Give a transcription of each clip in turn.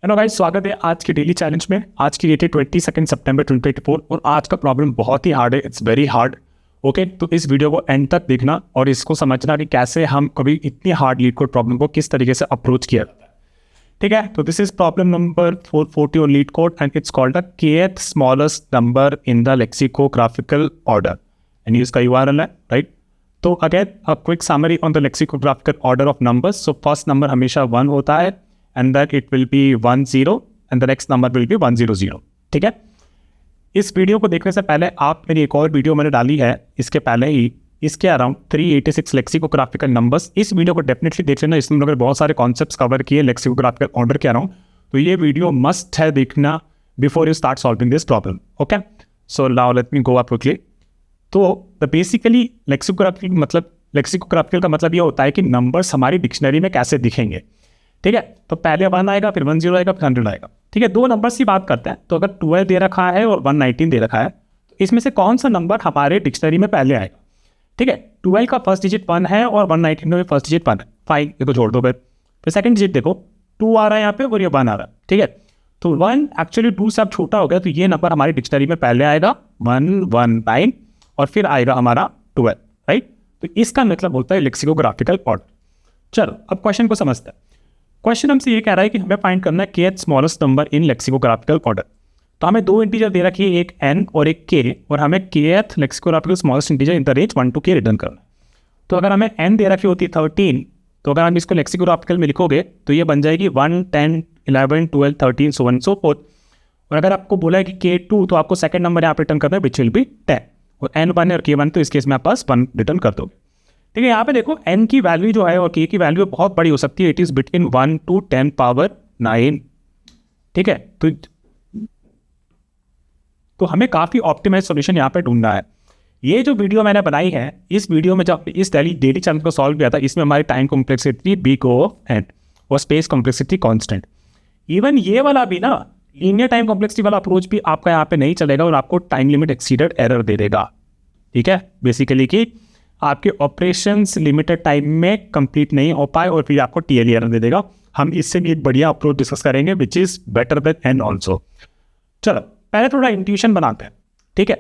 Hello guys, स्वागत है आज की डेली चैलेंज में। आज की डेट है 22 सितंबर 2024 और आज का प्रॉब्लम बहुत ही हार्ड है। It's very hard. ओके, तो इस वीडियो को एंड तक देखना और इसको समझना कि कैसे हम कभी इतनी हार्ड लीड कोड प्रॉब्लम को किस तरीके से अप्रोच किया जाता है। ठीक है, तो this is problem number 440 on LeetCode and it's called the kth smallest number in the lexicographical order and इसका URL है, राइट। तो again a quick summary on the lexicographical order of numbers. So first number हमेशा 1 होता है and that it will be 1 0 and the next number will be 1 0 0। ठीक है, इस video को देखने से पहले आप मेरी एक और वीडियो मैंने डाली है इसके पहले ही, इसके अराउंड 386 लेक्सिकोग्राफिकल नंबर्स। इस वीडियो को डेफिनेटली देख लेना, इसमें मैंने बहुत सारे कॉन्सेप्ट्स कवर किए लेक्सिकोग्राफिकल ऑर्डर के अराउंड। तो ये वीडियो मस्ट है देखना before you start solving this problem. Okay, so now let me go up quickly. तो द बेसिकली लेक्सिकोग्राफिकल का मतलब ये होता है कि नंबर्स हमारी डिक्शनरी में कैसे दिखेंगे। ठीक है, तो पहले 1 आएगा, फिर 1 0 आएगा, फिर 100 आएगा। ठीक है, दो नंबर्स की बात करते हैं। तो अगर 12 दे रखा है और 119 दे रखा है, तो इसमें से कौन सा नंबर हमारे डिक्शनरी में पहले आएगा। ठीक है, 12 का फर्स्ट डिजिट 1 है और 119 में फर्स्ट डिजिट 1 है। फाइन, ये तो जोड़ दो। फिर सेकंड डिजिट देखो, 2 आ रहा है यहाँ पे और ये 1 आ रहा है। ठीक है, तो 1 एक्चुअली 2 से अब छोटा हो गया, तो ये नंबर हमारी डिक्शनरी में पहले आएगा 119 और फिर आएगा हमारा 12, राइट। तो इसका मतलब होता है लेक्सिकोग्राफिकल ऑर्डर। चलो अब क्वेश्चन को समझते हैं। क्वेश्चन हमसे ये कह रहा है कि हमें फाइंड करना है kth smallest number in lexicographical order. तो हमें दो इंटीजर दे रखी है, एक n और एक k, और हमें kth lexicographical smallest integer in the range 1 to k return करना है। तो अगर हमें n दे रखी होती है 13, तो अगर हम इसको लेक्सिकोग्राफिकल में लिखोगे तो ये बन जाएगी 1 10 11 12 13 so on so forth। और अगर आपको बोला है कि k2, तो आपको सेकंड नंबर यहाँ पर रिटर्न करना है विच विल बी 10, और n 1 है और k 1, तो इस केस में आप पास 1 रिटर्न कर दोगे। ठीक है, यहाँ पे देखो n की वैल्यू जो है और k की वैल्यू बहुत बड़ी हो सकती है। It is between 1 to 10 power 9। ठीक है, तो हमें काफी ऑप्टिमाइज सॉल्यूशन यहाँ पे ढूंढना है। ये जो वीडियो मैंने बनाई है, इस वीडियो में जब इस डेली चैनल को सॉल्व किया था, इसमें हमारी time complexity big O n और स्पेस कॉम्प्लेक्सिटी कांस्टेंट। इवन ये वाला भी ना, लीनियर टाइम कॉम्प्लेक्सिटी वाला अप्रोच भी आपका यहाँ पे नहीं चलेगा और आपको टाइम लिमिट एक्सीडेड एरर दे देगा। ठीक है, बेसिकली कि आपके ऑपरेशंस लिमिटेड टाइम में कंप्लीट नहीं हो पाए और फिर आपको TLE एरर दे देगा। हम इससे भी एक बढ़िया अप्रोच डिस्कस करेंगे which is better than n also. चलो पहले थोड़ा इंट्यूशन बनाते हैं। ठीक है,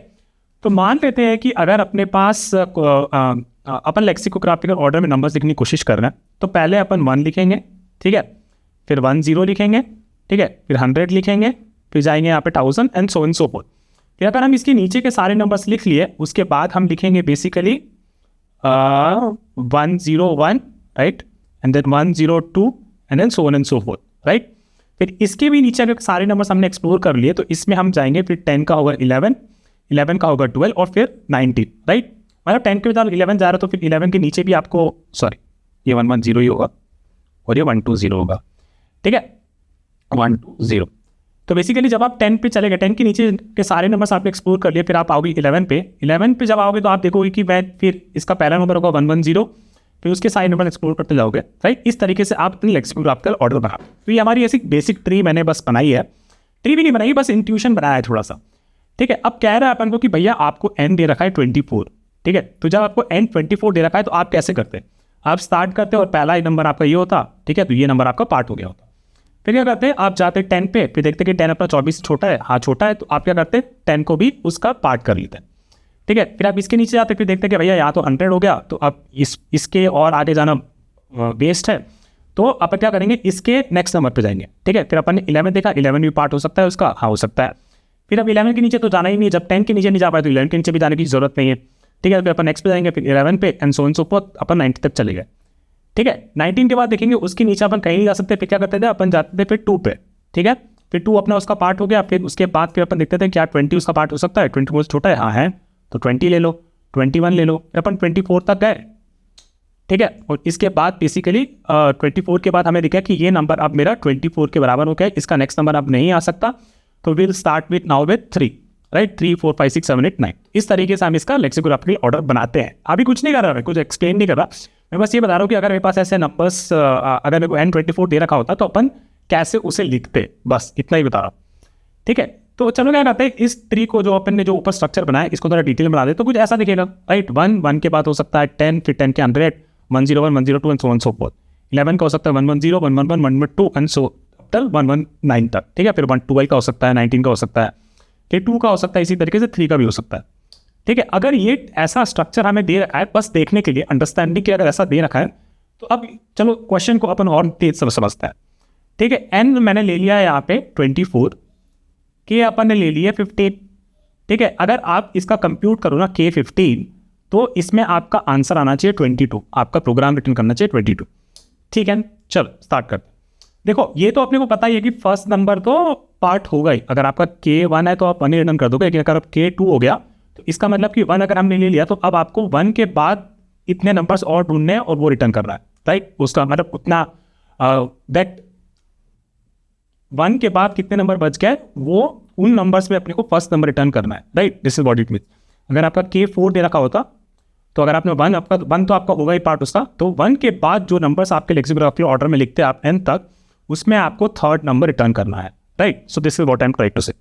तो मान लेते हैं कि अगर अपने पास अपन लेक्सिकोग्राफिकल ऑर्डर में नंबर्स लिखने की कोशिश कर रहे हैं, तो पहले अपन 1 लिखेंगे। ठीक है, फिर 1 0 लिखेंगे। ठीक है, फिर 100 लिखेंगे, फिर जाएंगे यहाँ पे 1000 and so on so fourth. फिर अगर हम इसके नीचे के सारे नंबर्स लिख लिए, उसके बाद हम लिखेंगे basically 101, right, and then 102 and then so on and so forth, right. फिर इसके भी नीचे अगर सारे नंबर्स हमने एक्सप्लोर कर लिए, तो इसमें हम जाएंगे, फिर 10 का होगा 11, 11 का होगा 12 और फिर 19, राइट। मतलब 10 के बाद 11 जा रहा है, तो फिर 11 के नीचे भी आपको ये 110 ही होगा और ये 120 होगा। ठीक है, 120। तो बेसिकली जब आप 10 पे चले गए, 10 के नीचे के सारे नंबर्स आपने एक्सप्लोर कर लिए, फिर आप आओगे 11 पे। 11 पे जब आओगे तो आप देखोगे कि मैं फिर इसका पहला नंबर होगा 110, फिर उसके सारे नंबर एक्सप्लोर करते जाओगे, राइट। इस तरीके से आप अपनी लेक्सिकोग्राफिकल ऑर्डर बना। तो ये हमारी ऐसी बेसिक ट्री मैंने बस बनाई है। ट्री भी नहीं बनाई, बस इंट्यूशन बनाया है थोड़ा सा। ठीक है, अब कह रहा है अपन को कि भैया आपको n दे रखा है 24। ठीक है, तो जब आपको n 24 दे रखा है, तो आप कैसे करते हैं? आप स्टार्ट करते और पहला ही नंबर आपका ये होता। ठीक है, तो ये नंबर आपका पार्ट हो गया होता। फिर क्या करते हैं, आप जाते हैं 10 पे, फिर देखते हैं कि 10 अपना 24 से छोटा है। हाँ छोटा है, तो आप क्या करते हैं, 10 को भी उसका पार्ट कर लेते हैं। ठीक है, फिर आप इसके नीचे जाते हैं, फिर देखते हैं कि भैया यहाँ तो 100 हो गया, तो अब इसके और आगे जाना वेस्ट है, तो अपन क्या करेंगे, इसके नेक्स्ट नंबर पे जाएंगे। ठीक है, फिर अपन ने 11 देखा, 11 भी पार्ट हो सकता है उसका। हाँ हो सकता है। फिर अब 11 के नीचे तो जाना ही नहीं है, जब 10 के नीचे नहीं जा पाए तो 11 के नीचे भी जाने की जरूरत नहीं है। ठीक है, फिर अपन नेक्स्ट पे जाएंगे, फिर 11 पे and so on so forth, अपन 90 तक चले गए। ठीक है, 19 के बाद देखेंगे उसके नीचे अपन कहीं नहीं जा सकते, फिर क्या करते थे, अपन जाते थे फिर 2 पे। ठीक है, फिर 2 अपना उसका पार्ट हो गया। फिर उसके बाद फिर अपन देखते थे क्या 20 उसका पार्ट हो सकता है। 20 बहुत छोटा है, हाँ है, तो 20 ले लो, 21 ले लो, फिर अपन 24 तक गए। ठीक है, और इसके बाद बेसिकली 24 के बाद हमें दिखा कि ये नंबर अब मेरा 24 के बराबर हो गया, इसका नेक्स्ट नंबर अब नहीं आ सकता। तो will start with now with 3, right. 3 4 5 6 7 8 9, इस तरीके से हम इसका लेक्सिकोग्राफिकल ऑर्डर बनाते हैं। अभी कुछ नहीं कर रहा, मैं कुछ एक्सप्लेन नहीं कर रहा, मैं बस ये बता रहा हूँ कि अगर मेरे पास ऐसे नंबर्स, अगर मेरे को n24 दे रखा होता, तो अपन कैसे उसे लिखते, बस इतना ही बता रहा हूँ। ठीक है, तो चलो क्या करते हैं, इस ट्री को जो अपन ने जो ऊपर स्ट्रक्चर बनाया, इसको थोड़ा डिटेल में बना दे, तो कुछ ऐसा दिखेगा, राइट। 1 के बाद हो सकता है 10, फिर 10 के 100, 101 102 and so on so fourth. 11 का हो सकता है 110 111 112 एंड सो टिल 119 तक, ठीक है। फिर 112 का हो सकता है, 19 का हो सकता है, फिर 2 का हो सकता है, इसी तरीके से 3 का भी हो सकता है, ठीक है। अगर ये ऐसा स्ट्रक्चर हमें दे रखा है बस देखने के लिए, अंडरस्टैंडिंग के अगर ऐसा दे रखा है, तो अब चलो क्वेश्चन को अपन और तेज समझते हैं, ठीक है। एन मैंने ले लिया है यहाँ पे 24, के अपन ने ले लिया 15, ठीक है। अगर आप इसका कंप्यूट करो ना के 15, तो इसमें आपका आंसर आना चाहिए 22, आपका प्रोग्राम रिटर्न करना चाहिए 22, ठीक है। चलो स्टार्ट करते हैं। देखो ये तो अपने को पता ही है कि फर्स्ट नंबर तो पार्ट होगा ही, अगर आपका K1 है तो आप 1 ही रिटर्न कर दोगे, लेकिन अगर K2 हो गया तो इसका मतलब कि 1 अगर हमने ले लिया तो अब आपको 1 के बाद इतने नंबर्स और ढूंढने हैं और वो रिटर्न करना है, राइट। उसका मतलब उतना दैट 1 के बाद कितने नंबर बच गए वो उन नंबर्स में अपने को फर्स्ट नंबर रिटर्न करना है, right. This is what it means. अगर आपका K4 दे रखा होता तो अगर आपने 1, आपका 1 तो आपका होगा ही पार्ट उसका, तो 1 के बाद जो नंबर्स आपके लेक्सिकोग्राफी ऑर्डर में लिखते हैं आप n तक, उसमें आपको थर्ड नंबर रिटर्न करना है, right. So this is what I am trying to say.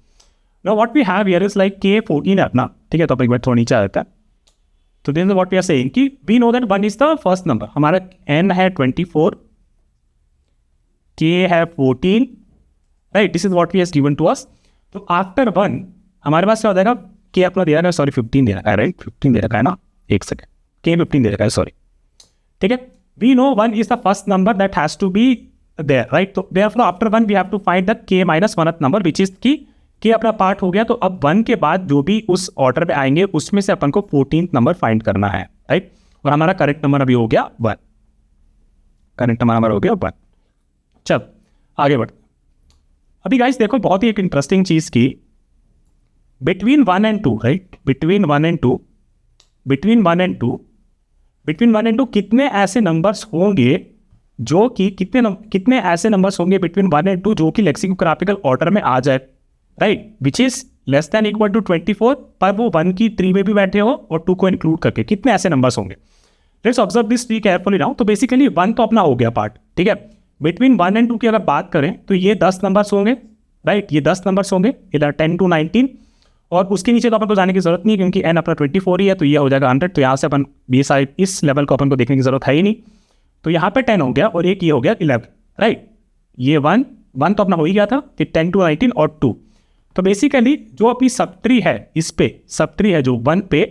Now what we have here is like K14 है अपना, ठीक है। तो एक बार थोड़ा नीचे आ जाता है, तो this is what we are saying कि we know that 1 is the first number, हमारा n है 24, K है 14, right. This is what we has given to us. तो आफ्टर 1 हमारे पास क्या हो जाएगा, K अपना दे रखा है, सॉरी 15 दे रखा है, राइट। 15 दे रखा है ना, एक सेकेंड, K15 दे रखा है, सॉरी, ठीक है। We know 1 is the first number that has to be there, right. तो therefore after 1 we have to find the K minus 1th number which is की K अपना पार्ट हो गया, तो अब 1 के बाद जो भी उस ऑर्डर में आएंगे उसमें से अपन को 14th नंबर फाइंड करना है, राइट। और हमारा करेक्ट नंबर अभी हो गया 1, करेक्ट नंबर हमारा हो गया 1। चल आगे बढ़। अभी गाइस देखो बहुत ही एक इंटरेस्टिंग चीज की, between 1 and 2, right, between 1 and 2, between 1 and 2, between 1 and 2 कितने ऐसे नंबर्स होंगे जो कि कितने ऐसे नंबर्स होंगे बिटवीन 1 and 2 जो कि लेक्सिकोग्राफिकल ऑर्डर में आ जाए, right, which is less than equal to 24, पर वो 1 की 3 में भी बैठे हो और 2 को इंक्लूड करके, कितने ऐसे नंबर्स होंगे। Let's observe this tree carefully now. तो बेसिकली 1 तो अपना हो गया पार्ट, ठीक है। बिटवीन 1 and 2 की अगर बात करें तो ये 10 नंबर्स होंगे, राइट, ये 10 नंबर्स होंगे, इधर 10 to 19, और उसके नीचे तो अपन को जाने की जरूरत नहीं क्योंकि n अपना 24 ही है, तो ये हो जाएगा 100। तो यहाँ से अपन ये साइड इस लेवल को अपन को देखने की जरूरत है ही नहीं। तो यहाँ पे 10 हो गया और एक ये हो गया 11, राइट। ये 1 तो अपना हो ही गया था, फिर 10 to 19 और 2। तो बेसिकली जो अपनी सब ट्री है, इस पे सब ट्री है जो 1 पे,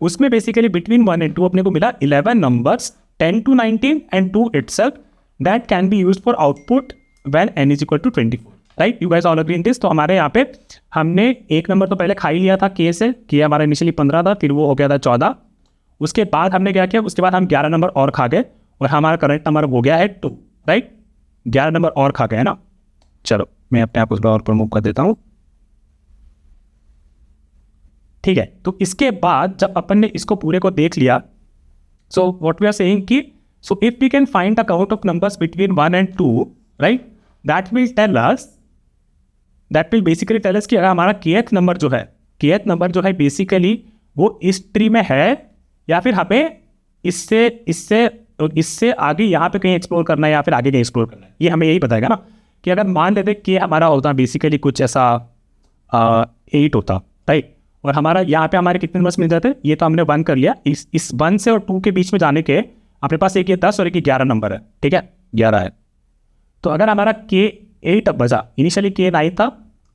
उसमें बेसिकली बिटवीन 1 and 2 अपने को मिला 11 numbers, 10 to 19 and 2 itself that can be used for output when n is equal to 24, right. You guys all agree in this. तो हमारे यहाँ पे हमने एक नंबर तो पहले खा ही लिया था K से, K हमारा इनिशियली 15 था, फिर वो हो गया था 14। उसके बाद हमने क्या किया, उसके बाद हम 11 नंबर और खा गए और हमारा करेक्ट नंबर हो गया है 2, राइट। 11 नंबर और खा गए ना। चलो मैं अपने आप उसको और प्रमोट कर देता हूँ, ठीक है। तो इसके बाद जब अपन ने इसको पूरे को देख लिया, so what we are saying कि so if we can find the count of numbers between 1 and 2, right, that will basically tell us कि अगर हमारा kth नंबर जो है, kth नंबर जो है बेसिकली वो इस ट्री में है या फिर हमें इससे आगे यहाँ पे कहीं एक्सप्लोर करना है या फिर आगे कहीं एक्सप्लोर करना है, ये हमें यही बताएगा ना। कि अगर मान लेते कि हमारा होता बेसिकली कुछ ऐसा 8 होता, राइट, और हमारा यहाँ पे हमारे कितने नंबर्स मिल जाते हैं, ये तो हमने 1 कर लिया। इस 1 से और 2 के बीच में जाने के अपने पास एक ये 10 और एक 11 नंबर है, ठीक है, 11 है। तो अगर हमारा K 8 बजा, इनिशियली K 9 था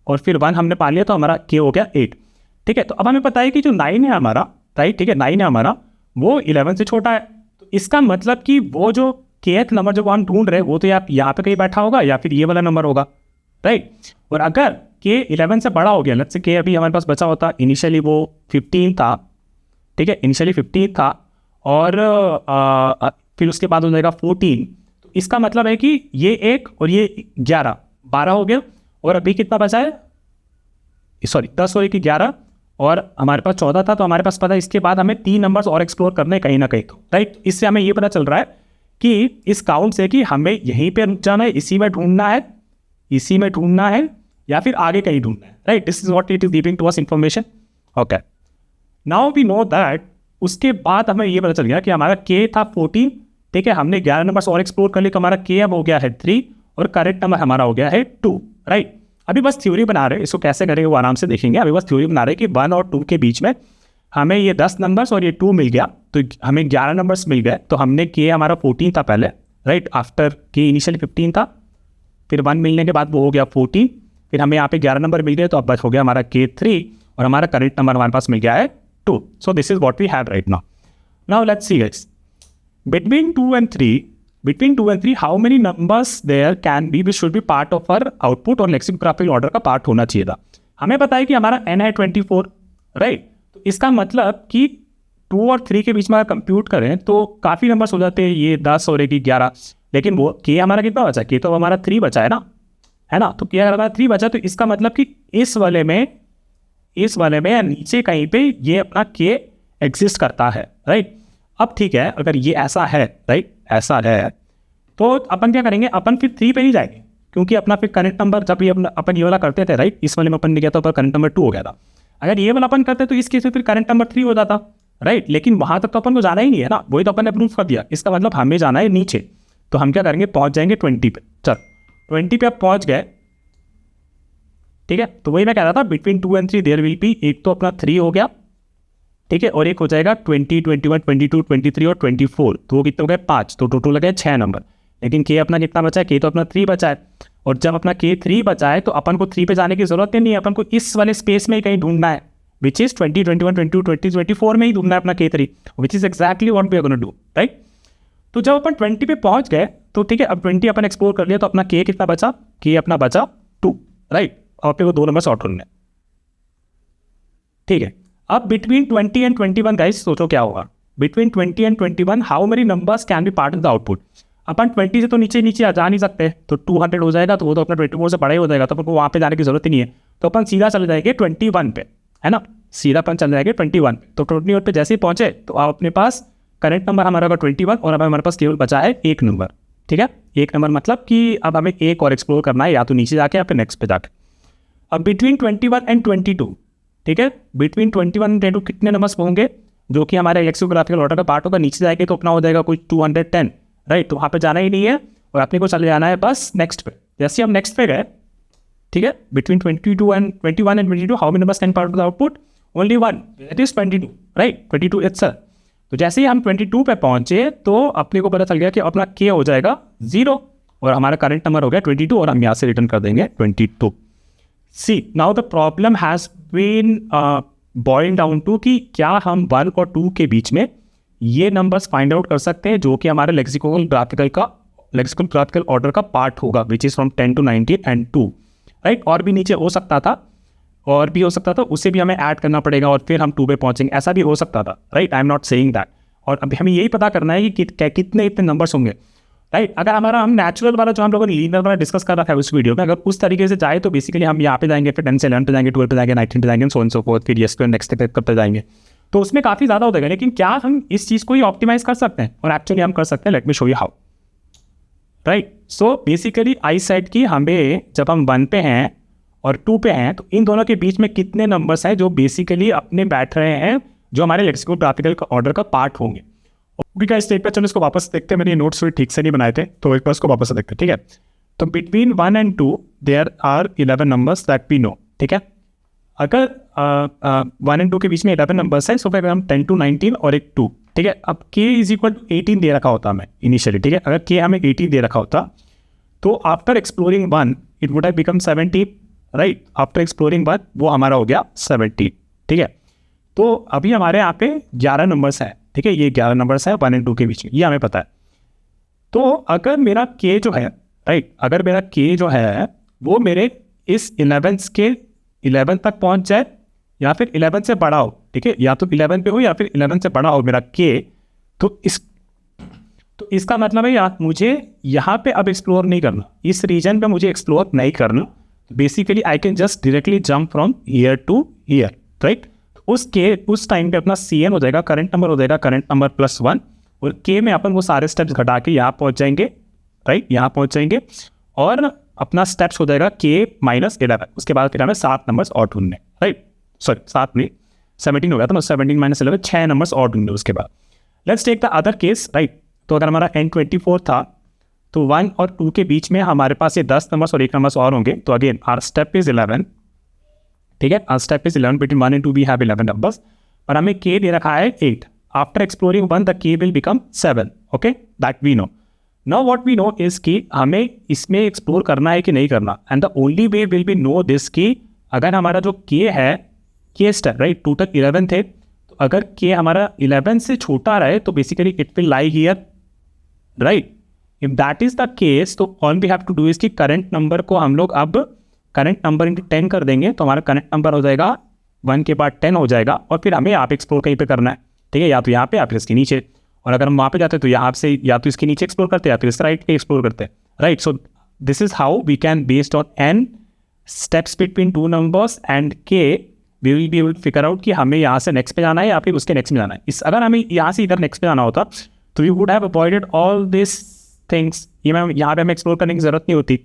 और फिर 1 हमने पा लिया तो हमारा K हो गया 8, ठीक है। तो अब हमें पता है कि जो 9 है हमारा, राइट, ठीक है, 9 है हमारा, वो 11 से छोटा है। तो इसका मतलब कि वो जो kth नंबर जो हम ढूंढ रहे हैं वो तो यहाँ पे कहीं बैठा होगा या फिर ये वाला नंबर होगा, राइट। और अगर K 11 से बड़ा हो गया, लेट्स से K अभी हमारे पास बचा होता, इनिशियली वो 15 था, ठीक है, इनिशियली 15 था और फिर उसके बाद हो जाएगा 14। तो इसका मतलब है कि ये 1 और ये 11, 12 हो गया। और अभी कितना बचा है, सॉरी 10 और 1 11, और हमारे पास 14 था। तो हमारे पास पता है इसके बाद हमें 3 नंबर्स और एक्सप्लोर करने कहीं ना कहीं, तो राइट। इससे हमें ये पता चल रहा है कि इस काउंट से कि हमें यहीं पे रुक जाना है, इसी में ढूंढना है, इसी में ढूंढना है या फिर आगे कहीं ढूंढना है, right. This is what it is giving to us information, okay. Now we know that उसके बाद हमें ये पता चल गया कि हमारा K था 14, ठीक है, हमने 11 नंबर्स और एक्सप्लोर कर लिया तो हमारा K अब हो गया है 3 और करेक्ट नंबर हमारा हो गया है 2, राइट। अभी बस थ्योरी बना रहे हैं, इसको कैसे करेंगे वो आराम से देखेंगे। अभी बस थ्योरी बना रहे हैं कि 1 और 2 के बीच में हमें ये 10 नंबर्स और ये 2 मिल गया, तो हमें 11 नंबर्स मिल गए। तो हमने K हमारा 14 था पहले, राइट, आफ्टर K इनिशियली 15 था, फिर 1 मिलने के बाद वो हो गया 14, फिर हमें यहाँ पे 11 नंबर मिल गए, तो अब बस हो गया हमारा K3 और हमारा करंट नंबर हमारे पास मिल गया है 2. So this is what we have right now. Now let's see guys, between 2 and 3 how many numbers there can be which should be part of our output और lexicographical order का part होना चाहिए था. हमें पता है कि हमारा n है 24, राइट. तो इसका मतलब कि 2 और 3 के बीच में अगर कंप्यूट करें तो काफ़ी नंबर्स हो जाते हैं, ये 10 और 11, लेकिन वो k हमारा कितना बचा, k तो हमारा 3 बचा है ना, तो k अगर हमारा 3 बचा तो इसका मतलब कि इस वाले में या नीचे कहीं पे ये अपना k एग्जिस्ट करता है, राइट. अब ठीक है, अगर ये ऐसा है, राइट, ऐसा है, तो अपन क्या करेंगे, अपन फिर 3 पे नहीं जाएंगे, क्योंकि अपना फिर करंट नंबर जब ये अपन ये वाला करते थे, राइट, इस वाले में अपन ने किया था, करंट नंबर 2 हो गया था. अगर ये वाला अपन करते तो इस केस में फिर करंट नंबर 3 हो जाता, राइट. लेकिन वहाँ तक तो अपन को जाना ही नहीं है ना, वही तो अपन ने प्रूफ कर दिया. इसका मतलब हमें जाना है नीचे, तो हम क्या करेंगे, पहुँच जाएंगे 20 पे. चल 20 पे अब पहुँच गए, ठीक है. तो वही मैं कह रहा था, between 2 and 3 there will be, एक तो अपना 3 हो गया, ठीक है, और एक हो जाएगा 20, 21, 22, 23 और 24, तो वो कितने हो गए 5, तो टोटल लगे 6 नंबर. लेकिन k अपना कितना बचा है, k तो अपना 3 बचा है, और जब अपना k 3 बचा है तो अपन को 3 पे जाने की जरूरत नहीं है, अपन को इस वाले स्पेस में ही कहीं ढूंढना है, विच इज 20, 21, 22, 23, 24 में ही ढूंढना है अपना k3, which is exactly what we are gonna do, right. तो जब अपन 20 पे पहुंच गए तो ठीक है, अब 20 अपन एक्सप्लोर कर लिया, तो अपना k कितना बचा, k अपना बचा 2, राइट. और अपने को 2 नंबर शॉर्ट ढूंढने, ठीक है. अब बिटवीन 20 and 21 गाइस सोचो क्या होगा, between 20 and 21 how many numbers can be part of the output. अपन 20 से तो नीचे जा नहीं सकते, तो 200 हो जाएगा, तो वो तो अपना 24 से बड़ा ही हो जाएगा, तो अपन को वहाँ पे जाने की जरूरत ही नहीं है, तो अपन सीधा चले जाएंगे 21 पे, है ना, सीधा अपन चले जाएंगे 21 पे. तो 21 पे जैसे ही पहुंचे तो आप अपने पास करंट नंबर हमारा होगा 21, और अब हमारे पास केवल बचा है एक नंबर, ठीक है. एक नंबर मतलब कि अब हमें एक और एक्सप्लोर करना है, या तो नीचे जाके या फिर नेक्स्ट पे जाके. अब बिटवीन 21 and 22, ठीक है, बिटवीन 21 and 22 कितने नंबर्स होंगे जो कि हमारे लेक्सिकोग्राफिकल ऑर्डर का पार्ट होगा. नीचे जाएंगे तो अपना हो जाएगा कुछ 210, राइट. तो वहाँ पे जाना ही नहीं है, और अपने को चले जाना है बस नेक्स्ट पे. जैसे हम नेक्स्ट पे गए, ठीक है, between 21 and 22 how many numbers can part of the output, only 1, that is 22, right, 22 itself. तो जैसे ही हम 22 पे पहुंचे तो अपने को पता चल गया कि अपना k हो जाएगा 0, और हमारा करंट नंबर हो गया 22, और हम यहाँ से रिटर्न कर देंगे 22. See, now the problem has been boiled down to कि क्या हम 1 और 2 के बीच में ये नंबर्स फाइंड आउट कर सकते हैं जो कि हमारे लेक्सिकोग्राफिकल ऑर्डर का पार्ट होगा, which is from 10 to 19 and 2, right. और भी नीचे हो सकता था, उसे भी हमें ऐड करना पड़ेगा, और फिर हम 2 पे पहुंचेंगे, ऐसा भी हो सकता था, right. I am not saying that. और अभी हमें यही पता करना है कि कितने इतने नंबर्स होंगे, राइट. अगर हम नेचुरल वाला जो हम लोगों ने लीनियर वाला डिस्कस कर रखा है उस वीडियो में, अगर उस तरीके से जाए तो बेसिकली हम यहाँ पे जाएंगे, फिर 10 से 11 पे जाएंगे, 12 पे जाएंगे, 19 पे जाएंगे, सो एंड सो फोर्थ, फिर यस नेक्स्ट तक करते जाएंगे, तो उसमें काफ़ी ज़्यादा हो जाएगा. लेकिन क्या हम इस चीज़ को ही ऑप्टिमाइज कर सकते हैं, और एक्चुअली हम कर सकते हैं. Let me show you how, right. So basically I said कि हमें जब हम 1 पे हैं और 2 पे हैं, तो इन दोनों के बीच में कितने नंबर्स हैं जो बेसिकली अपने बैठ रहे हैं, जो हमारे लेक्सिकोग्राफिकल ऑर्डर का पार्ट होंगे. ओके गाइस, एक बार चलो इसको वापस देखते हैं. मैंने नोट्स ठीक से नहीं बनाए थे, तो एक बार इसको वापस देखते हैं, ठीक है. तो between 1 and 2 there are 11 numbers that we know, ठीक है. अगर 1 and 2 के बीच में 11 नंबर्स हैं, सो फिर हम 10 to 19 और एक 2, ठीक है. अब k इज इक्वल टू 18 दे रखा होता हमें इनिशियली, ठीक है. अगर k हमें 18 दे रखा होता तो after exploring 1 it would have become 17, right. After exploring 1 वो हमारा हो गया 17, ठीक है. तो अभी हमारे यहाँ पे 11 नंबर्स हैं, ठीक है. ये 11 नंबर्स हैं 1 and 2 के बीच में, ये हमें पता है. तो अगर मेरा k जो है, राइट, अगर मेरा k जो है वो मेरे इस 11 तक पहुंच जाए, या फिर 11 से बड़ा हो, ठीक है, या तो 11 पे हो या फिर 11 से बड़ा हो मेरा k, तो इसका मतलब है यार मुझे यहाँ पे अब एक्सप्लोर नहीं करना, इस रीजन पे मुझे एक्सप्लोर नहीं करना. Basically I can just directly jump from year two year, right. उस टाइम पे अपना CN हो जाएगा, करंट नंबर हो जाएगा करंट नंबर +1, और k में अपन वो सारे स्टेप्स घटा के यहाँ पहुँच जाएंगे, राइट, यहाँ पहुँच जाएंगे, और अपना स्टेप्स हो जाएगा k - 11. उसके बाद फिर हमें 7 नंबर्स और ढूंढने, राइट, सॉरी 7 नहीं 17 हो गया था, 17 - 11 6 नंबर्स और ढूंढने. उसके बाद let's take the other case, right. तो अगर हमारा n 24 था, तो 1 और 2 के बीच में हमारे पास ये 10 नंबर्स और 1 नंबर्स और होंगे. तो अगेन आर स्टेप इज 11, ठीक है. Our step is 11, between 1 and 2 we have 11 numbers, और हमें k दे रखा है 8. After exploring 1 the k will become 7, okay, that we know. Now what we know is कि हमें इसमें एक्सप्लोर करना है कि नहीं करना, and the only way will be no this कि अगर हमारा जो के है, के स्टेप राइट, टोटल 11 थे, तो अगर के हमारा 11 से छोटा रहे तो basically it will lie here, right. If that is the case तो all we have to do is कि करंट नंबर को हम लोग अब करंट नंबर इंटू 10 कर देंगे, तो हमारा करंट नंबर हो जाएगा 1 के बाद 10 हो जाएगा, और फिर हमें यहाँ पे एक्सप्लोर कहीं पे करना है, ठीक है, या तो यहाँ पे या फिर इसके नीचे। और अगर हम वहाँ पे जाते हैं तो यहाँ से या तो इसके नीचे एक्सप्लोर करते हैं या फिर इसके राइट पे एक्सप्लोर करते हैं, right. So this is how we can based on n steps between two numbers and k we will be able to figure out कि हमें यहाँ से नेक्स्ट पे जाना है या फिर उसके नेक्स्ट में जाना है। इस अगर हमें यहाँ से इधर नेक्स्ट पे जाना होता तो we would have avoided all this things, ये मैम यहाँ पे हमें एक्सप्लोर करने की जरूरत नहीं होती,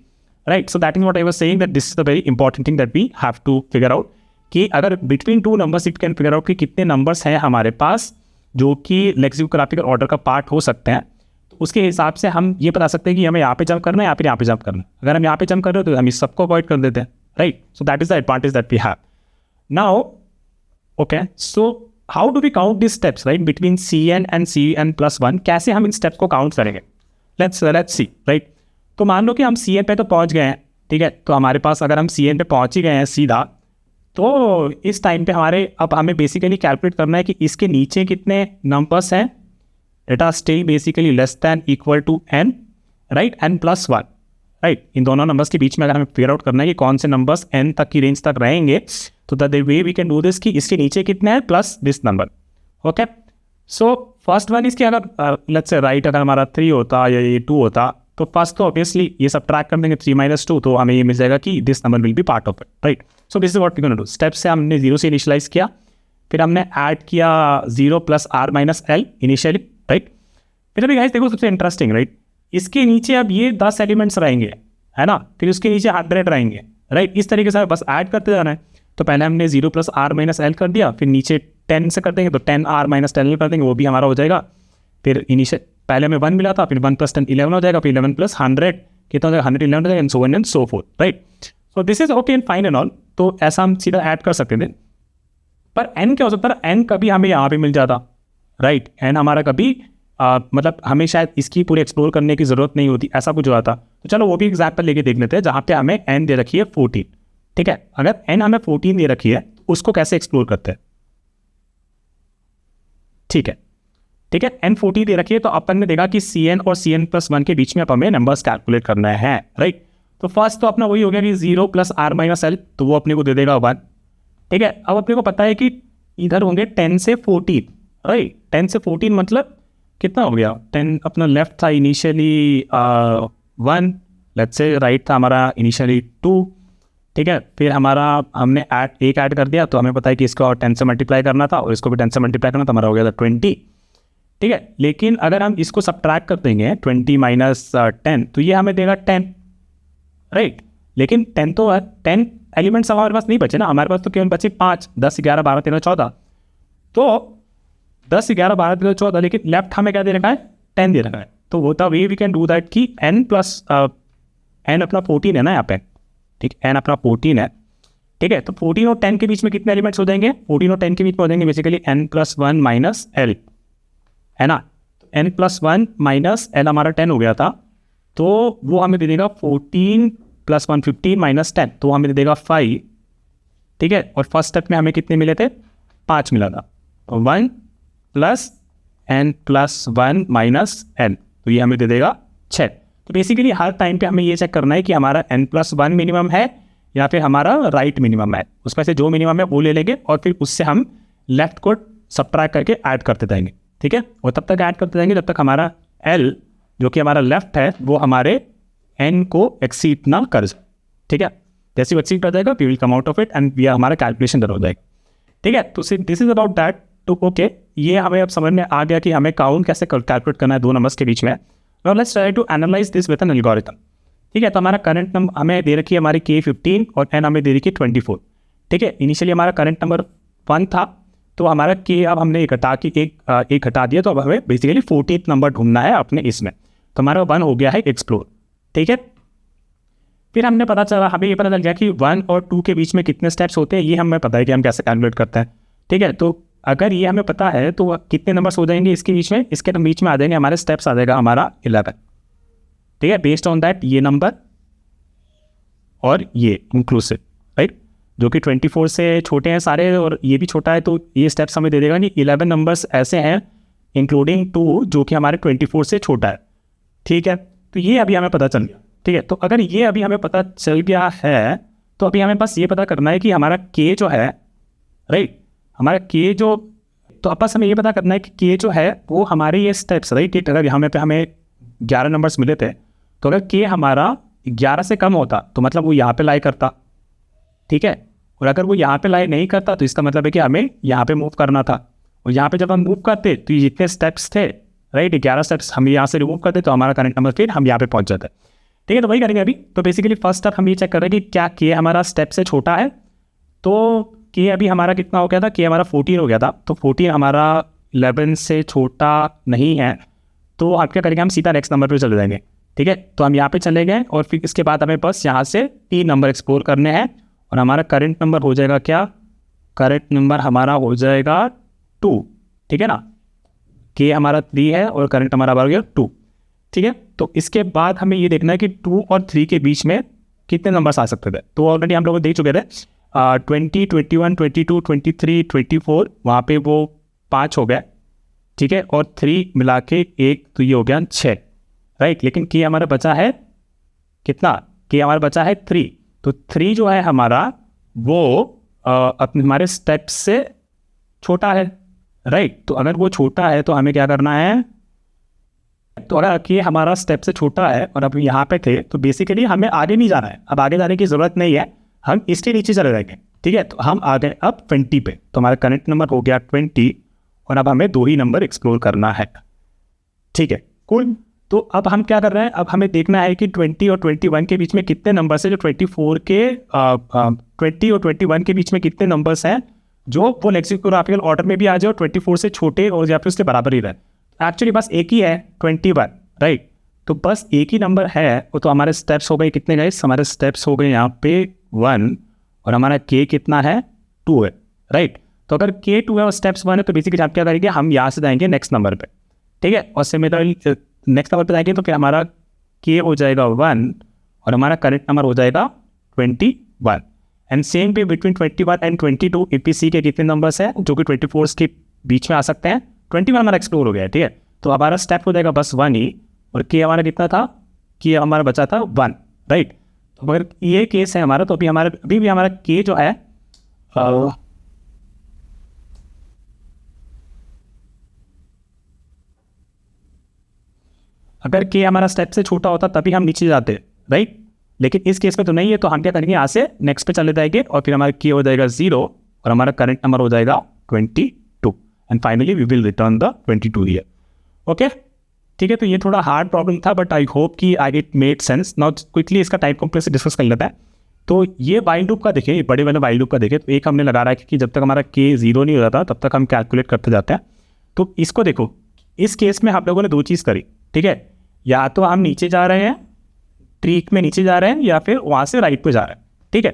right. So that is what I was saying that this is the very important thing that we have to figure out कि अगर between two numbers it can figure out कि कितने नंबर्स हैं हमारे पास जो कि लेक्सिकोग्राफिकल ऑर्डर का पार्ट हो सकते हैं, तो उसके हिसाब से हम ये बता सकते हैं कि हमें यहाँ पे जंप करना है या फिर यहाँ पे जंप करना है। अगर हम यहाँ पे जंप कर रहे हो तो हम इस सबको अवॉइड कर देते हैं, right. So that is the advantage that we have now. Okay, so how do we count this steps right between Cn and Cn+1, कैसे हम इन स्टेप्स को काउंट करेंगे, लेट्स सी, राइट। तो मान लो कि हम Cn पे तो पहुँच गए हैं, ठीक है, तो हमारे पास अगर हम Cn पे पहुँच ही गए हैं सीधा, तो इस टाइम पे अब हमें बेसिकली कैलकुलेट करना है कि इसके नीचे कितने नंबर्स हैं that are still basically less than equal to n, right, n+1, right. इन दोनों नंबर्स के बीच में अगर हमें फिगर आउट करना है कि कौन से नंबर्स n तक की रेंज तक रहेंगे, तो the way we can do this कि इसके नीचे कितने हैं plus this number, okay. So first one इसके अगर लेट्स से राइट अगर हमारा 3 होता या ये 2 होता, तो फर्स्ट तो ऑब्वियसली ये सब ट्रैक कर देंगे 3 - 2, तो हमें ये मिल जाएगा कि this number will be part of it, right. So this is what we gonna do. Step से हमने 0 से इनिशियलाइज किया, फिर हमने ऐड किया 0 + r - l इनिशियली, राइट। फिर अभी गाइस देखो सबसे इंटरेस्टिंग, राइट, इसके नीचे अब ये 10 एलिमेंट्स रहेंगे, है ना, फिर उसके नीचे 100 रहेंगे, राइट। इस तरीके से बस ऐड करते जाना है। तो पहले हमने 0 + r - l कर दिया, फिर नीचे 10 से कर देंगे तो 10r - 10l कर देंगे, वो भी हमारा हो जाएगा। फिर इनिशियल पहले हमें 1 मिला था, फिर 1 + 10 11 हो जाएगा, फिर 11 + 100 कितना हो जाएगा, 111 हो जाएगा, and so on and so forth, right. So this is okay and fine and all. तो ऐसा हम सीधा ऐड कर सकते थे, पर n क्या हो सकता है, n कभी हमें यहाँ पे मिल जाता, राइट। n हमारा कभी मतलब हमें शायद इसकी पूरी एक्सप्लोर करने की जरूरत नहीं होती, ऐसा कुछ हुआ था। तो चलो वो भी एग्जाम्पल लेके देख लेते हैं जहाँ पे हमें n दे रखी है 14, ठीक है। अगर n हमें 14 दे रखी है तो उसको कैसे एक्सप्लोर करते हैं, ठीक है, ठीक है। n 40 दे रखी है तो अपन ने देखा कि Cn और Cn+1 के बीच में अब हमें नंबर्स कैलकुलेट करना है, राइट। तो फर्स्ट तो अपना वही हो गया कि 0 + r - l, तो वो अपने को दे देगा 1, ठीक है। अब अपने को पता है कि इधर होंगे 10 से 14, राइट। 10 से 14 मतलब कितना हो गया, 10 अपना लेफ्ट था इनिशियली 1, लेट्स से राइट था हमारा इनिशियली 2, ठीक है। फिर हमारा हमने एक ऐड कर दिया, तो हमें पता है कि इसको और 10 से मल्टीप्लाई करना था और इसको भी 10 से मल्टीप्लाई करना था, हमारा हो गया था 20, ठीक है। लेकिन अगर हम इसको सबट्रैक्ट कर देंगे 20 - 10, तो ये हमें देगा 10, राइट। लेकिन 10 एलिमेंट्स हमारे पास नहीं बचे ना, हमारे पास तो केवल बचे 5, 10 11 12 13 14, तो 10 11 12 13 14, लेकिन लेफ्ट हमें क्या दे रखा है, 10 दे रखा है। तो वो way we can do that कि n अपना 14 है ना यहाँ पे, ठीक, n अपना 14 है, ठीक है। तो 14 और 10 के बीच में कितने एलिमेंट्स हो जाएंगे, 14 और 10 के बीच में हो जाएंगे बेसिकली n+1 - l, है ना। तो n+1 - l हमारा 10 हो गया था, तो वो हमें दे देगा 14 + 1 15 - 10, तो हमें दे देगा 5, ठीक है। और फर्स्ट स्टेप में हमें कितने मिले थे, 5 मिला था, 1 + n+1 - n, तो ये हमें दे देगा 6। तो बेसिकली हर टाइम पे हमें ये चेक करना है कि हमारा n+1 मिनिमम है या फिर हमारा राइट मिनिमम है, उसमें से जो मिनिमम है वो ले लेंगे और फिर उससे हम लेफ्ट को सबट्रैक्ट करके ऐड करते जाएंगे, ठीक है। और तब तक ऐड करते जाएंगे जब तक हमारा l जो कि हमारा लेफ्ट है वो हमारे n को एक्सीड ना कर जाए, ठीक है। जैसे वो एक्सीड कर जाएगा we will come out of it and we हमारा कैलकुलेशन डन हो जाएगा, ठीक है। तो दिस इज अबाउट दैट। तो ओके, ये हमें अब समझ में आ गया कि हमें काउंट कैसे कैलकुलेट करना है दो नंबर्स के बीच में। Now let's try to analyze this with an algorithm, ठीक है। तो हमारा करंट नंबर हमें दे रखी है हमारी k 15 और n हमें दे रखी है 24, ठीक है। इनिशियली हमारा करंट नंबर 1 था, तो हमारा k अब हमने एक हटा दिया, तो अब हमें बेसिकली 14th नंबर ढूंढना है अपने इसमें, तो हमारा 1 हो गया है एक्सप्लोर, ठीक है। फिर हमें ये पता चल गया कि 1 और 2 के बीच में कितने स्टेप्स होते हैं, ये हमें पता है कि हम कैसे कैलकुलेट करते हैं, ठीक है। तो अगर ये हमें पता है तो कितने नंबर्स हो जाएंगे इसके बीच में आ जाएंगे हमारे स्टेप्स, आ जाएगा हमारा 11, ठीक है, बेस्ड ऑन दैट ये नंबर और ये इंक्लूसिव, राइट, जो कि 24 से छोटे हैं सारे और ये भी छोटा है, तो ये स्टेप्स हमें दे देगा नहीं 11 नंबर्स ऐसे हैं इंक्लूडिंग 2 जो कि हमारे 24 से छोटा है, ठीक है। तो ये अभी हमें पता चल गया, ठीक है। तो अगर ये अभी हमें पता चल गया है तो अभी हमें बस ये पता करना है कि हमारा के जो है, राइट, हमारा के जो, तो बस हमें ये पता करना है कि के जो है वो हमारे ये स्टेप्स, राइट, अगर यहाँ पे हमें 11 नंबर्स मिले थे तो अगर के हमारा 11 से कम होता तो मतलब वो यहाँ पे लाई करता, ठीक है, और अगर वो यहाँ पे लाई नहीं करता तो इसका मतलब है कि हमें यहाँ पे मूव करना था, और यहाँ पे जब हम मूव करते तो ये जितने स्टेप्स थे, राइट, 11 स्टेप्स हम यहाँ से रिमूव करते तो हमारा करेक्ट नंबर फिर हम यहाँ पे पहुँच जाते, ठीक है। तो वही करेंगे अभी। तो बेसिकली फर्स्ट स्टेप हम ये चेक कर रहे हैं कि क्या के हमारा स्टेप से छोटा है, तो के अभी हमारा कितना हो गया था, के हमारा 14 हो गया था, तो 14 हमारा 11 से छोटा नहीं है, तो आप क्या करेंगे, हम सीधा नेक्स्ट नंबर पे चले जाएंगे, ठीक है। तो हम यहाँ पे चले गए और फिर इसके बाद हमें बस यहाँ से 3 नंबर एक्सप्लोर करने हैं और हमारा करंट नंबर हो जाएगा क्या, करंट नंबर हमारा हो जाएगा 2, ठीक है ना, के हमारा 3 है और करंट हमारा हो गया 2, ठीक है। तो इसके बाद हमें ये देखना है कि 2 और 3 के बीच में कितने नंबर्स आ सकते थे, तो ऑलरेडी हम लोग देख चुके थे 20, 21, 22, 23, 24, वहाँ पे वो 5 हो गया, ठीक है, और 3 मिला के 1 तो ये हो गया 6, राइट। लेकिन के हमारा बचा है कितना, के हमारा बचा है 3, तो 3 जो है हमारा वो अपने हमारे स्टेप से छोटा है, राइट। तो अगर वो छोटा है तो हमें क्या करना है, तो अगर के हमारा स्टेप से छोटा है और अब यहाँ पे थे तो बेसिकली हमें आगे नहीं जाना है, अब आगे जाने की ज़रूरत नहीं है, हम इसके नीचे चले जाएंगे, ठीक है। तो हम आ गए अब 20 पे, तो हमारा करंट नंबर हो गया 20 और अब हमें 2 ही नंबर एक्सप्लोर करना है, ठीक है, कूल। तो अब हम क्या कर रहे हैं, अब हमें देखना है कि 20 और 21 के बीच में कितने नंबर्स हैं, जो 24 के 20 और 21 के बीच में कितने नंबर्स हैं जो वो लेक्सिकोग्राफिकल ऑर्डर में भी आ जाए और 24 से छोटे और या फिर उसके बराबर ही रहे। एक्चुअली बस एक ही है 21, राइट, तो बस एक ही नंबर है वो, तो हमारे स्टेप्स हो गए कितने गाइस, हमारे स्टेप्स हो गए यहाँ पे 1 और हमारा के कितना है 2 है, राइट। तो अगर के 2 है और स्टेप्स 1 है तो बेसिकली आप क्या करेंगे, हम यहाँ से जाएंगे नेक्स्ट नंबर पे, ठीक है, और सिमिलरली नेक्स्ट नंबर पे जाएंगे तो फिर हमारा के हो जाएगा 1 और हमारा करेक्ट नंबर हो जाएगा 21, एंड सेम पे बिटवीन 21 एंड 22 ईपीसी के कितने नंबर्स हैं जो कि 24 के बीच में आ सकते हैं, 21 हमारा एक्सप्लोर हो गया है, ठीक है। तो हमारा स्टेप हो जाएगा बस 1 ही, और के हमारा कितना था, के हमारा बचा था 1, राइट। तो अगर ये केस है हमारा तो अभी भी हमारा के जो है अगर के हमारा स्टेप से छोटा होता तभी हम नीचे जाते, राइट, लेकिन इस केस में तो नहीं है, तो हम क्या करेंगे, यहाँ से नेक्स्ट पे चले जाएंगे और फिर हमारा के हो जाएगा 0 और हमारा करंट नंबर हो जाएगा 22 and finally we will return the 22 here, okay, ठीक है। तो ये थोड़ा हार्ड प्रॉब्लम था बट आई होप कि I it made sense. Now quickly इसका टाइम कॉम्प्लेक्स डिस्कस कर लेता है। तो ये वाइल लूप का देखें, बड़े वाले वाइल लूप का देखें, तो एक हमने लगा रहा है कि जब तक हमारा के 0 नहीं हो जाता तब तक हम कैलकुलेट करते जाते हैं। तो इसको देखो, इस केस में हम लोगों ने 2 चीज़ करी, ठीक है, या तो हम नीचे जा रहे हैं, ट्रीक में नीचे जा रहे हैं, या फिर वहाँ से राइट पे जा रहे हैं, ठीक है।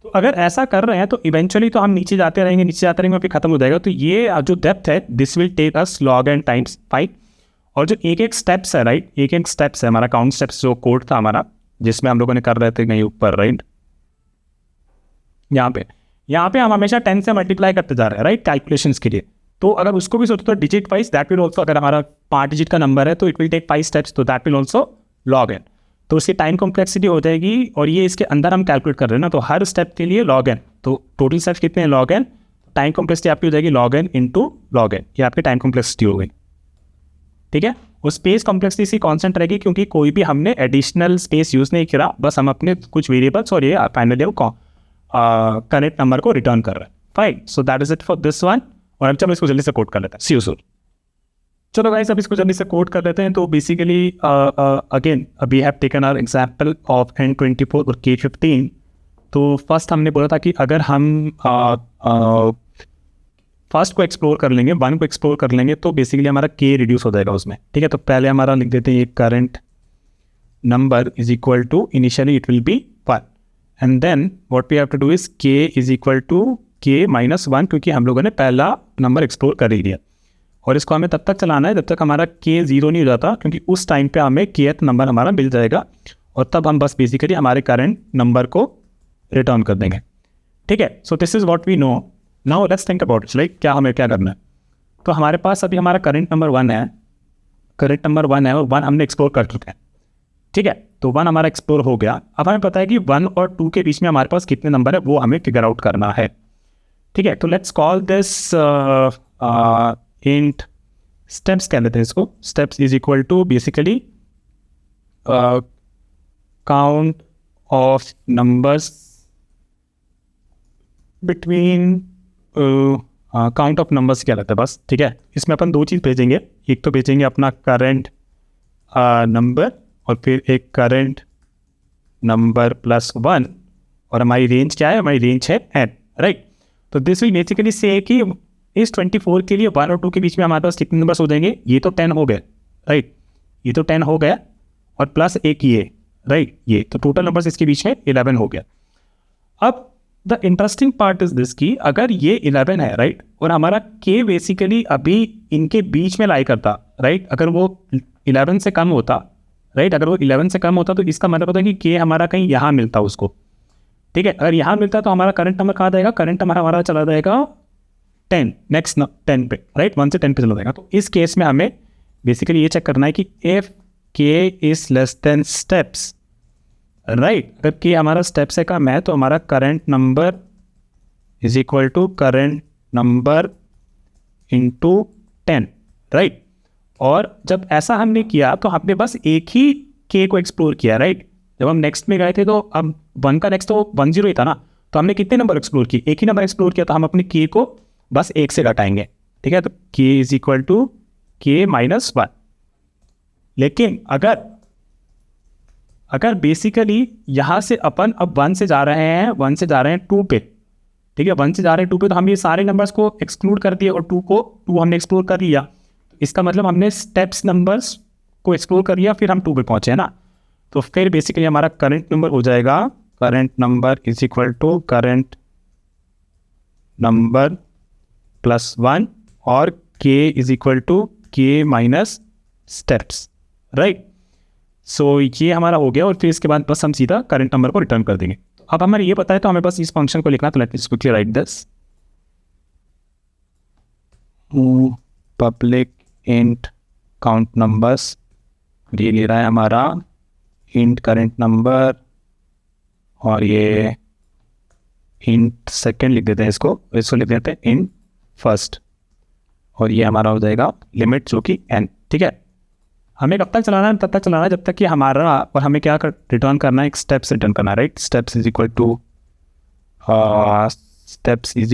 तो अगर ऐसा कर रहे हैं तो इवेंचुअली तो हम नीचे जाते रहेंगे, नीचे जाते रहेंगे और फिर खत्म हो जाएगा। तो ये जो डेप्थ है this will take us log n times 5, और जो एक एक स्टेप्स है, राइट, एक एक स्टेप्स है हमारा काउंट स्टेप्स जो कोड था हमारा जिसमें हम लोगों ने कर रहे थे कहीं ऊपर, राइट, यहाँ पे हम हमेशा 10 से मल्टीप्लाई करते जा रहे हैं, राइट, कैलकुलेशंस के लिए। तो अगर उसको भी सोचो तो digit wise that will also, अगर हमारा 5 डिजिट का नंबर है तो इट विल टेक 5 स्टेप्स, तो that will also log n, तो उसकी टाइम कॉम्प्लेक्सिटी हो जाएगी। और ये इसके अंदर हम कैलकुलेट कर रहे हैं ना, तो हर स्टेप के लिए log n, तो टोटल स्टेप्स कितने हैं log n, टाइम कॉम्प्लेक्सिटी आपकी हो जाएगी log n into log n, ये आपकी टाइम कॉम्प्लेक्सिटी हो गई, ठीक है। वो स्पेस कॉम्प्लेक्सिटी इसकी कांस्टेंट रहेगी क्योंकि कोई भी हमने एडिशनल स्पेस यूज़ नहीं किया, बस हम अपने कुछ वेरिएबल्स और ये फाइनली करेक्ट नंबर को रिटर्न कर रहे हैं, fine. So that is it for this one. और अब चलो इसको जल्दी से कोड कर लेते हैं, सी यू सून। चलो गाइस अब इसको जल्दी से कोड कर लेते हैं। तो basically again we have taken our example of N24 और K15। तो फर्स्ट हमने बोला था कि अगर हम फर्स्ट को एक्सप्लोर कर लेंगे, 1 को एक्सप्लोर कर लेंगे तो बेसिकली हमारा के रिड्यूस हो जाएगा उसमें, ठीक है। तो पहले हमारा लिख देते हैं ये current number is equal to, initially it will be 1 and then what we have to do is K is equal to K -1, क्योंकि हम लोगों ने पहला नंबर एक्सप्लोर कर ही लिया। और इसको हमें तब तक चलाना है जब तक हमारा k 0 नहीं हो जाता, क्योंकि उस टाइम पे हमें kth नंबर हमारा मिल जाएगा और तब हम बस बेसिकली हमारे करंट नंबर को रिटर्न कर देंगे। ठीक है, so this is what we know. Now let's think about it, like क्या हमें क्या करना है। तो हमारे पास अभी हमारा करंट नंबर 1 है, करंट नंबर 1 है और 1 हमने एक्सप्लोर कर चुके हैं। ठीक है, तो 1 हमारा एक्सप्लोर हो गया। अब हमें पता है कि 1 और 2 के बीच में हमारे पास कितने नंबर है वो हमें फिगर आउट करना है। ठीक है, तो let's call this int steps कह लेते हैं इसको। Steps is equal to basically count of numbers between count of numbers क्या रहता है बस। ठीक है, इसमें अपन 2 चीज़ भेजेंगे, एक तो भेजेंगे अपना करंट नंबर और फिर एक करंट नंबर प्लस 1, और हमारी रेंज क्या है, हमारी रेंज है n, राइट। तो दिस विल बेसिकली से कि इस 24 के लिए 1 और 2 के बीच में हमारे पास कितने नंबर्स हो जाएंगे, ये तो 10 हो गए, राइट, ये तो 10 हो गया और प्लस एक ये, राइट, ये तो टोटल नंबर्स इसके बीच में 11 हो गया। अब the interesting part is this कि अगर ये 11 है, राइट, और हमारा k बेसिकली अभी इनके बीच में लाई करता, राइट, अगर वो 11 से कम होता, राइट, अगर वो 11 से कम होता तो इसका मतलब होता है कि k हमारा कहीं यहाँ मिलता उसको। ठीक है, अगर यहाँ मिलता तो हमारा करंट नंबर कहाँ जाएगा, करंट नंबर हमारा चला जाएगा 10, नेक्स्ट 10 पे, राइट, 1 से 10 पे चला जाएगा। तो इस केस में हमें बेसिकली ये चेक करना है कि if k is less than steps, right, अगर k हमारा स्टेप से कम है तो हमारा current number is equal to current number into 10, right. और जब ऐसा हमने किया तो हमने बस एक ही k को एक्सप्लोर किया, राइट। जब हम नेक्स्ट में गए थे तो अब 1 का नेक्स्ट तो 10 ही था ना, तो हमने कितने नंबर एक्सप्लोर किए, एक ही नंबर एक्सप्लोर किया, तो हम अपने k को बस 1 से घटाएंगे। ठीक है, तो k is equal to k minus 1। लेकिन अगर बेसिकली यहाँ से अपन अब 1 से जा रहे हैं 2 पे, ठीक है, 1 से जा रहे हैं 2 पे, तो हम ये सारे नंबर्स को एक्सक्लूड कर दिए और 2 हमने एक्सप्लोर कर लिया। इसका मतलब हमने स्टेप्स नंबर्स को एक्सप्लोर कर लिया, फिर हम 2 पे पहुँचे, है ना। तो फिर बेसिकली हमारा करंट नंबर हो जाएगा current number is equal to current number plus 1 और k is equal to k minus steps, right. So ये हमारा हो गया और फिर इसके बाद बस हम सीधा करंट नंबर को रिटर्न कर देंगे। अब हमें ये पता है तो हमें बस इस फंक्शन को लिखना, तो let us quickly right this public int count numbers, ये ले रहा है हमारा इंट करंट नंबर और ये इंट सेकेंड लिख देते हैं, इसको लिख देते हैं इंट फर्स्ट, और ये हमारा हो जाएगा लिमिट जो कि n। ठीक है, हमें कब तक चलाना है, तब तक चलाना है जब तक कि हमारा, और हमें क्या रिटर्न करना है, एक स्टेप्स रिटर्न करना है, right. Steps is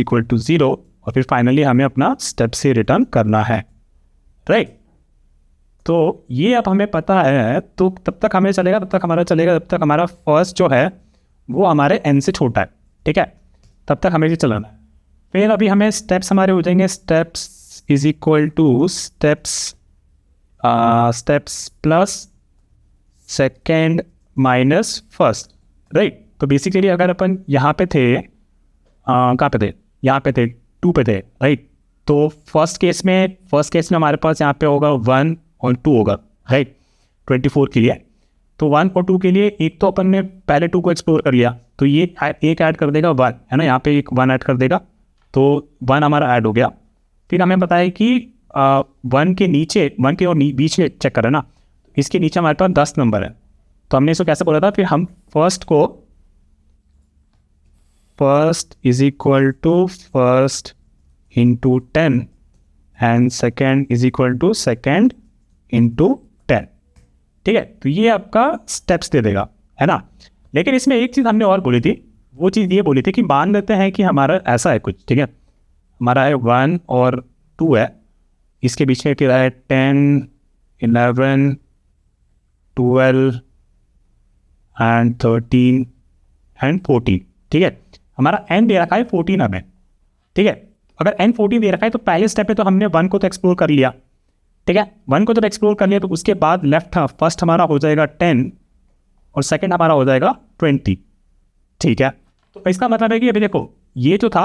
equal to 0 और फिर फाइनली हमें अपना स्टेप से रिटर्न करना है, राइट। तो ये अब हमें पता है, तो तब तक हमें चलेगा, तब तक हमारा फर्स्ट जो है वो हमारे n से छोटा है। ठीक है, तब तक हमें ये चलाना है। फिर अभी हमें स्टेप्स हमारे हो जाएंगे, steps is equal two steps plus second minus first, right. तो बेसिकली अगर अपन यहाँ पे थे, कहाँ पे थे, यहाँ पे थे 2 पे थे, राइट। तो फर्स्ट केस में हमारे पास यहाँ पे होगा 1 और 2 होगा, राइट, 24 के लिए। तो 1 और 2 के लिए एक तो अपन ने पहले 2 को एक्सप्लोर कर लिया, तो ये एक ऐड कर देगा 1, है ना, यहाँ पे एक 1 ऐड कर देगा, तो 1 हमारा ऐड हो गया। फिर हमें पता है कि 1 के नीचे, 1 के और बीच में चेक करें ना, इसके नीचे हमारे पास 10 नंबर है, तो हमने इसको कैसे बोला था, फिर हम first is equal to first into 10 and second is equal to second into 10। ठीक है, तो ये आपका स्टेप्स दे देगा, है ना। लेकिन इसमें एक चीज़ हमने और बोली थी, वो चीज़ ये बोली थी कि मान लेते हैं कि हमारा ऐसा है कुछ, ठीक है, हमारा है 1 और 2 है, इसके बीच में फिर है 10, 11, 12 एंड 13 एंड 14। ठीक है, हमारा n दे रखा है 14 हमें। ठीक है, अगर n 14 दे रखा है तो पहले स्टेप पे तो हमने 1 को तो एक्सप्लोर कर लिया। ठीक है, 1 को तो एक्सप्लोर कर लिया, तो उसके बाद फर्स्ट हमारा हो जाएगा 10 और सेकंड हमारा हो जाएगा 20। ठीक है, तो इसका मतलब है कि अभी देखो, ये जो था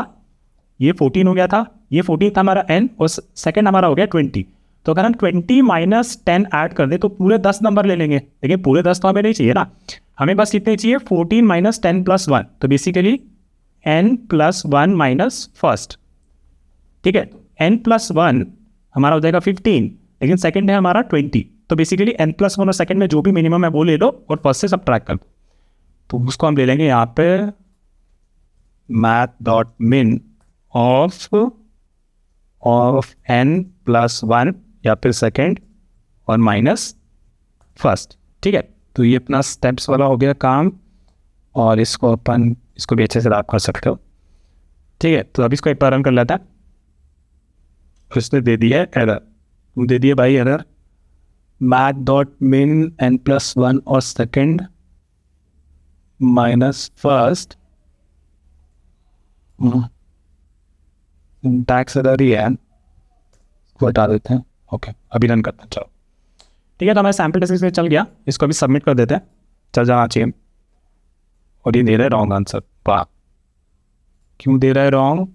ये 14 हो गया था, ये 14 था हमारा n और सेकंड हमारा हो गया 20। तो अगर हम 20 माइनस 10 ऐड कर दें तो पूरे 10 नंबर ले लेंगे। देखिए पूरे 10 तो हमें नहीं चाहिए ना, हमें बस कितने चाहिए 14 माइनस 10 प्लस 1, तो basically n plus 1 minus first. ठीक है, n प्लस 1 हमारा हो जाएगा 15, लेकिन सेकंड है हमारा 20, तो बेसिकली n प्लस 1 और सेकंड में जो भी मिनिमम है वो ले लो और फर्स्ट से सब ट्रैक कर दो। तो उसको हम ले लेंगे यहाँ पे math.min ऑफ n प्लस 1 या फिर सेकंड और माइनस फर्स्ट। ठीक है, तो ये अपना स्टेप्स वाला हो गया काम, और इसको भी अच्छे से आप कर सकते हो। ठीक है, तो अभी इसको एक बार रन कर लेता है। उसने दे दिया है एरर, दे दिए भाई एरर, math.min n प्लस 1 और second minus first, tax error ही है, इसको हटा देते हैं। ओके, अभी रन करते हैं, चलो ठीक है। तो हमारा सैम्पल टेस्ट में चल गया, इसको अभी सबमिट कर देते हैं, चल जाना चाहिए। और ये दे रहा है रॉन्ग आंसर, वाह क्यों दे रहा है रॉन्ग,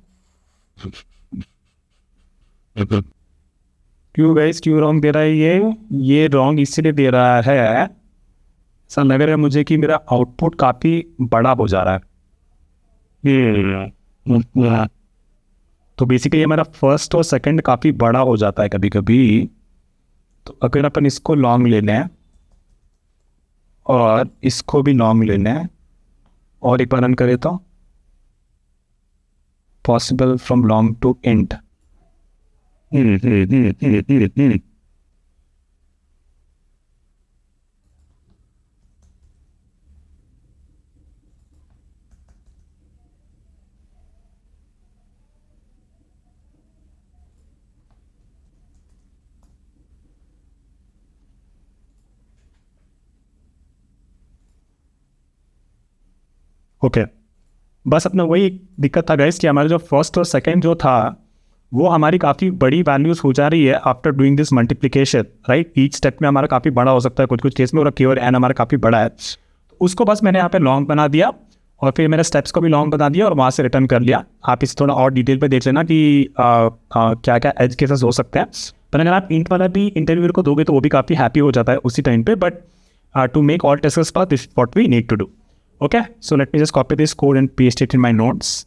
क्यों गाइस क्यों रॉन्ग दे रहा है ये रॉन्ग इसलिए दे रहा है, ऐसा लग रहा है मुझे कि मेरा आउटपुट काफ़ी बड़ा हो जा रहा है। तो बेसिकली हमारा फर्स्ट और सेकंड काफ़ी बड़ा हो जाता है कभी कभी। तो अगर अपन इसको लॉन्ग ले लें और इसको भी लॉन्ग ले लें और एक बार रन करें तो possible from long to int. Okay, बस अपना वही दिक्कत था गाइस कि हमारा जो फर्स्ट और सेकंड जो था वो हमारी काफ़ी बड़ी वैल्यूज़ हो जा रही है after doing this multiplication, right. Each step में हमारा काफ़ी बड़ा हो सकता है, कुछ कुछ केस में, और केवल एन हमारा काफ़ी बड़ा है। तो उसको बस मैंने यहाँ पे लॉन्ग बना दिया और फिर मेरे स्टेप्स को भी लॉन्ग बना दिया और वहाँ से रिटर्न कर लिया। आप इस थोड़ा और डिटेल पे देख लेना कि क्या क्या एज केसेस हो सकते हैं। पर अगर आप इंट वाला भी इंटरव्यूअर को दोगे तो वो भी काफ़ी हैप्पी हो जाता है उसी टाइम पे। But to make all tests pass, this what we need to do. Okay, so let me just copy this code and paste it in my notes.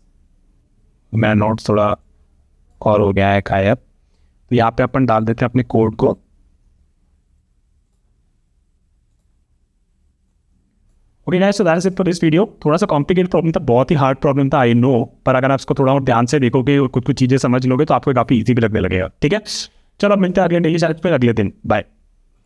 मेरा नोट्स थोड़ा और हो गया है गायब, तो यहाँ पे अपन डाल देते हैं अपने कोड को। Okay guys, so that's it for this video. थोड़ा सा कॉम्प्लिकेटेड प्रॉब्लम था, बहुत ही हार्ड प्रॉब्लम था, आई नो, पर अगर आप इसको थोड़ा और ध्यान से देखोगे और कुछ कुछ चीज़ें समझ लोगे तो आपको काफ़ी ईजी भी लगने लगेगा। ठीक है, चलो अब मिलते हैं अगले डेली चैलेंज पे अगले दिन। बाय।